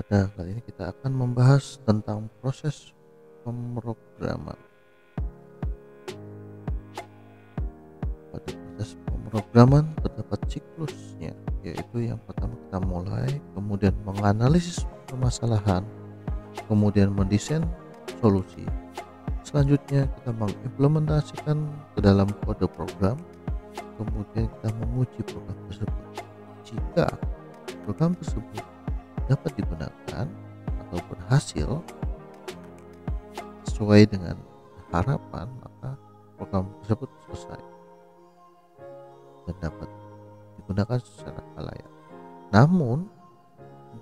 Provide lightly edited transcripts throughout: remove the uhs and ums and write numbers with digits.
Pada kali ini kita akan membahas tentang proses pemrograman. Pada proses pemrograman terdapat siklusnya, yaitu yang pertama kita mulai, kemudian menganalisis permasalahan, kemudian mendesain solusi. Selanjutnya kita mengimplementasikan ke dalam kode program, kemudian kita menguji program tersebut. Jika program tersebut dapat digunakan atau berhasil sesuai dengan harapan, maka program tersebut selesai dan dapat digunakan secara layak. Namun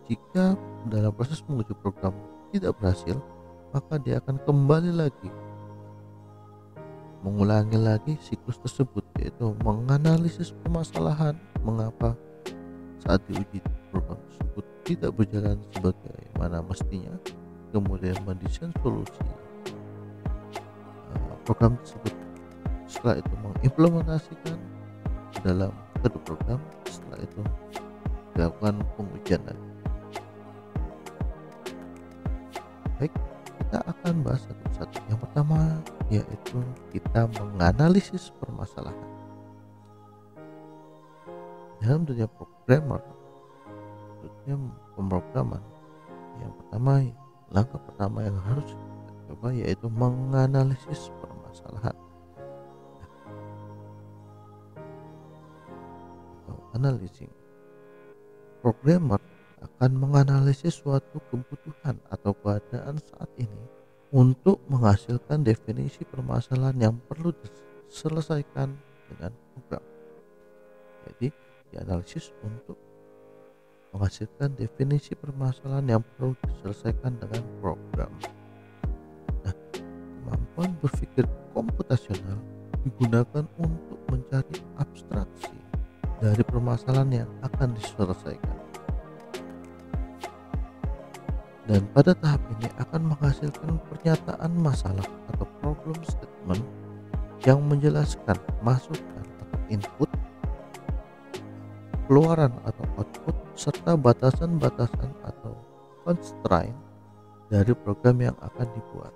jika dalam proses menguji program tidak berhasil, maka dia akan kembali lagi mengulangi lagi siklus tersebut, yaitu menganalisis permasalahan mengapa saat diuji program tersebut tidak berjalan sebagaimana mestinya, kemudian mendesain solusi program tersebut. Setelah itu mengimplementasikan dalam kode program, setelah itu dilakukan pengujian lagi. Baik, kita akan bahas satu-satu. Yang pertama yaitu kita menganalisis permasalahan. Dalam dunia programmer, dunia pemrograman, yang pertama, langkah pertama yang harus kita coba yaitu menganalisis permasalahan atau analyzing. Programmer akan menganalisis suatu kebutuhan atau keadaan saat ini untuk menghasilkan definisi permasalahan yang perlu diselesaikan dengan program. Jadi dianalisis untuk menghasilkan definisi permasalahan yang perlu diselesaikan dengan program. Nah, kemampuan berpikir komputasional digunakan untuk mencari abstraksi dari permasalahan yang akan diselesaikan. Dan pada tahap ini akan menghasilkan pernyataan masalah atau problem statement yang menjelaskan masukan atau input, keluaran atau output, serta batasan-batasan atau constraint dari program yang akan dibuat.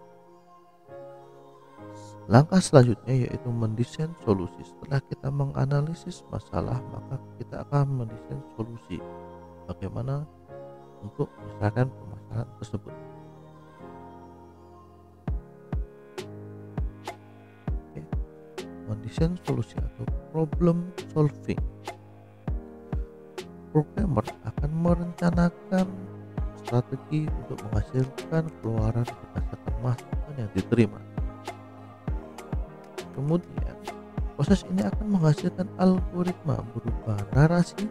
Langkah selanjutnya yaitu mendesain solusi. Setelah kita menganalisis masalah, maka kita akan mendesain solusi bagaimana untuk menyelesaikan permasalahan tersebut. Oke. Mendesain solusi atau problem solving. Programmer akan merencanakan strategi untuk menghasilkan keluaran berdasarkan masukan yang diterima. Kemudian proses ini akan menghasilkan algoritma berupa narasi,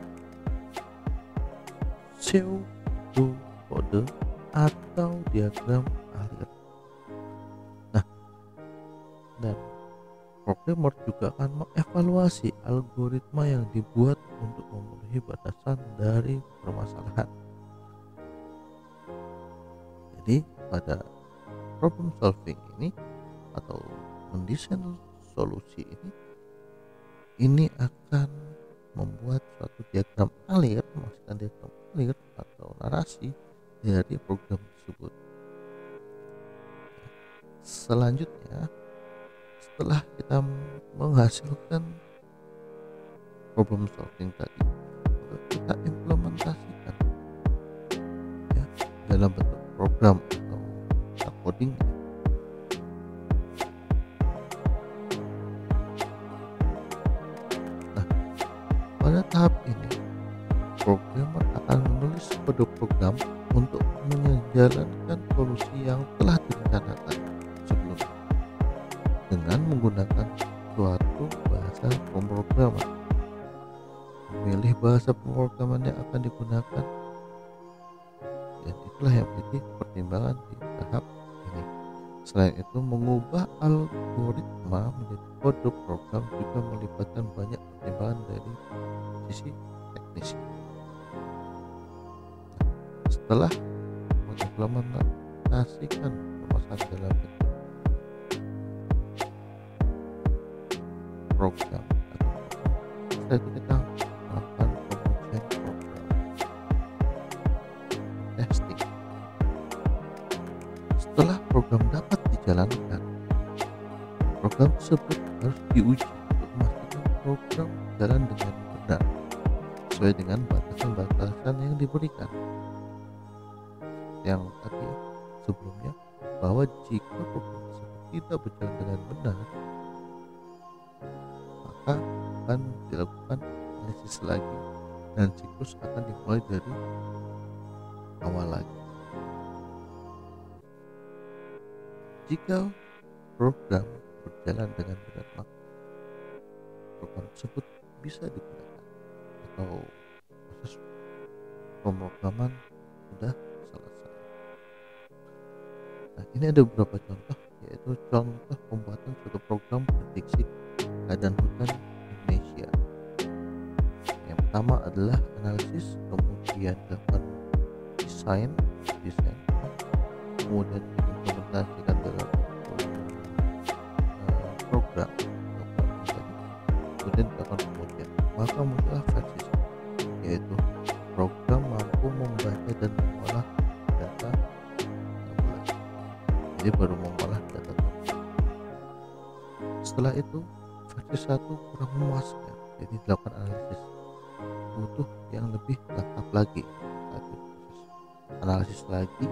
pseudo kode, atau diagram alir. Nah, dan programmer juga akan mengevaluasi algoritma yang dibuat untuk memenuhi batasan dari permasalahan. Jadi pada problem solving ini atau mendesain solusi ini akan membuat suatu diagram alir, maksudnya diagram alir atau narasi dari program tersebut. Selanjutnya, setelah kita menghasilkan problem solving tadi, kita implementasikan ya, dalam bentuk program atau coding. Nah, pada tahap ini programmer akan menulis kode program untuk menjalankan solusi yang telah direncanakan sebelumnya dengan menggunakan suatu bahasa pemrograman. Memilih bahasa pemrograman yang akan digunakan, dan itulah yang menjadi pertimbangan di tahap ini. Selain itu, mengubah algoritma menjadi kode program juga melibatkan banyak pertimbangan dari sisi teknis. Setelah mengimplementasikan permasalahan dalam bentuk program, setelah itu kita melakukan pengujian program, testing. program tersebut harus diuji untuk memastikan program berjalan dengan benar sesuai dengan batasan-batasan yang diberikan. Yang tadi sebelumnya, bahwa jika program tersebut tidak berjalan dengan benar, maka akan dilakukan analisis lagi dan siklus akan dimulai dari awal lagi. Jika program berjalan dengan benar, maka program tersebut bisa digunakan atau proses pemrograman sudah selesai. Nah, ini ada beberapa contoh, yaitu contoh pembuatan suatu program prediksi keadaan hutan Indonesia. Yang pertama adalah analisis, kemudian dilakukan desain, kemudian diimplementasikan dalam program, kemudian dilakukan pengujian. Maka muncullah versi 1, yaitu program mampu membaca dan mengolah data tabulasi. Jadi baru mengolah data tabulasi. Setelah itu versi 1 kurang memuaskan, jadi dilakukan analisis, butuh yang lebih lengkap lagi. Satu proses analisis lagi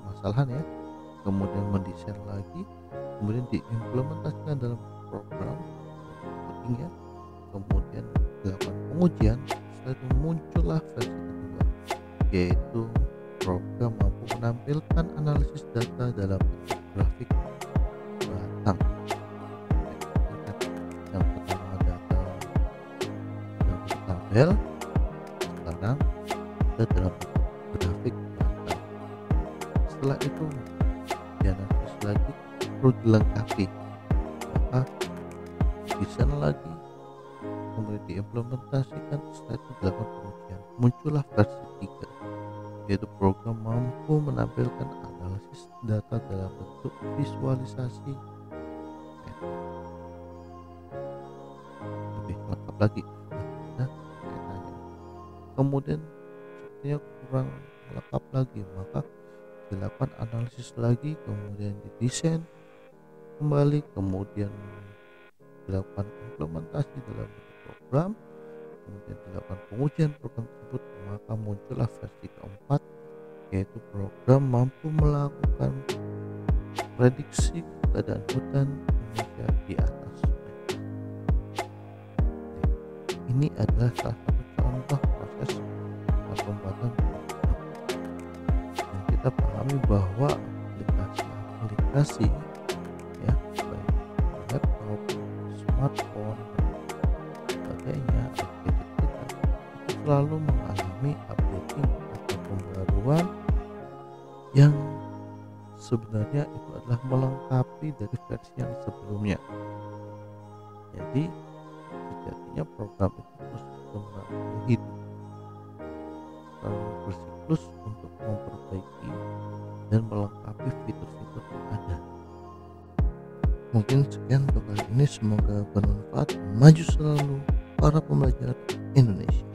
permasalahan ya, kemudian mendesain lagi, kemudian diimplementasikan dalam program codingnya, kemudian dilakukan pengujian. Setelah itu muncullah versi kedua, yaitu program mampu menampilkan analisis data dalam bentuk grafik batang. Yang pertama data dalam bentuk tabel, sekarang ada dalam bentuk grafik batang. Setelah itu dianalisis lagi, perlu dilengkapi, maka desain lagi, kemudian diimplementasikan. Setelah itu dilakukan pengujian, muncullah versi 3, yaitu program mampu menampilkan analisis data dalam bentuk visualisasi lebih lengkap lagi. Nah, kemudian sepertinya kurang lengkap lagi, maka dilakukan analisis lagi, kemudian didesain kembali, kemudian dilakukan implementasi dalam program, kemudian dilakukan pengujian program tersebut. Maka muncullah versi keempat, yaitu program mampu melakukan prediksi keadaan hutan Indonesia di atas peta. Ini adalah salah satu contoh proses pembuatan program. Dan kita pahami bahwa aplikasi ya, baik laptop, smartphone, dan sebagainya, gadget kita itu selalu mengalami updating atau pembaruan yang sebenarnya itu adalah melengkapi dari versi yang sebelumnya. Jadi sejatinya program itu terus hidup, selalu bersiklus untuk memperbaiki dan melengkapi fitur-fitur yang ada. Mungkin sekian untuk kali ini, semoga bermanfaat. Maju selalu para pembelajar Indonesia.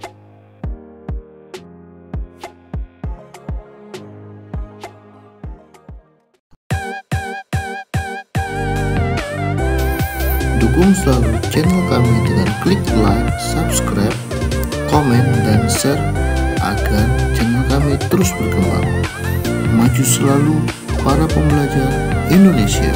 Dukung selalu channel kami dengan klik like, subscribe, komen, dan share agar channel kami terus berkembang. Maju selalu para pembelajar Indonesia.